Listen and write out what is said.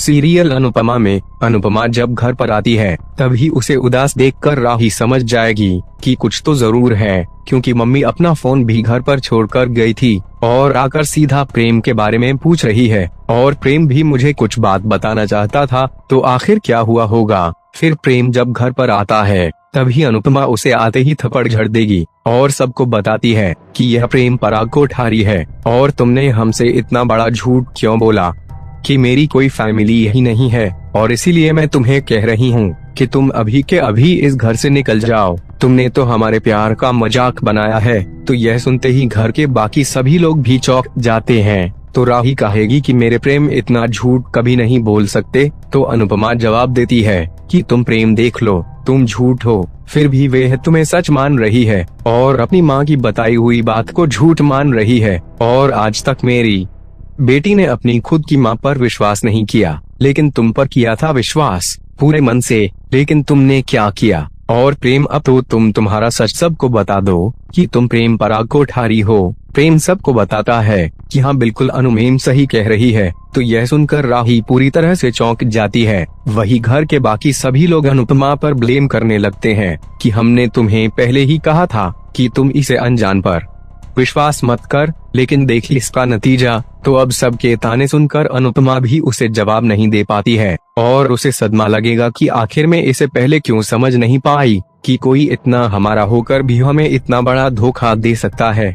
Serial Anupama में अनुपमा जब घर पर आती है तभी उसे उदास देखकर राही समझ जाएगी कि कुछ तो जरूर है, क्योंकि मम्मी अपना फोन भी घर पर छोड़कर गई थी और आकर सीधा प्रेम के बारे में पूछ रही है। और प्रेम भी मुझे कुछ बात बताना चाहता था, तो आखिर क्या हुआ होगा। फिर प्रेम जब घर पर आता है तभी अनुपमा उसे आते ही थप्पड़ झड़ देगी और सबको बताती है कि यह प्रेम पराग कोठारी है और तुमने हमसे इतना बड़ा झूठ क्यों बोला कि मेरी कोई फैमिली ही नहीं है, और इसीलिए मैं तुम्हें कह रही हूँ कि तुम अभी के अभी इस घर से निकल जाओ। तुमने तो हमारे प्यार का मजाक बनाया है। तो यह सुनते ही घर के बाकी सभी लोग भी चौंक जाते हैं। तो राही कहेगी कि मेरे प्रेम इतना झूठ कभी नहीं बोल सकते। तो अनुपमा जवाब देती है कि तुम प्रेम देख लो, तुम झूठ हो, फिर भी वह तुम्हें सच मान रही है और अपनी माँ की बताई हुई बात को झूठ मान रही है। और आज तक मेरी बेटी ने अपनी खुद की माँ पर विश्वास नहीं किया, लेकिन तुम पर किया था विश्वास पूरे मन से। लेकिन तुमने क्या किया। और प्रेम अब तो तुम्हारा सच सबको बता दो कि तुम प्रेम पराग कोठारी हो। प्रेम सबको बताता है कि हाँ बिल्कुल अनुमेम सही कह रही है। तो यह सुनकर राही पूरी तरह से चौंक जाती है। वही घर के बाकी सभी लोग अनुपमा पर ब्लेम करने लगते हैं कि हमने तुम्हें पहले ही कहा था कि तुम इसे अनजान पर विश्वास मत कर, लेकिन देखिए इसका नतीजा। तो अब सबके ताने सुनकर अनुपमा भी उसे जवाब नहीं दे पाती है और उसे सदमा लगेगा कि आखिर में इसे पहले क्यों समझ नहीं पाई कि कोई इतना हमारा होकर भी हमें इतना बड़ा धोखा दे सकता है।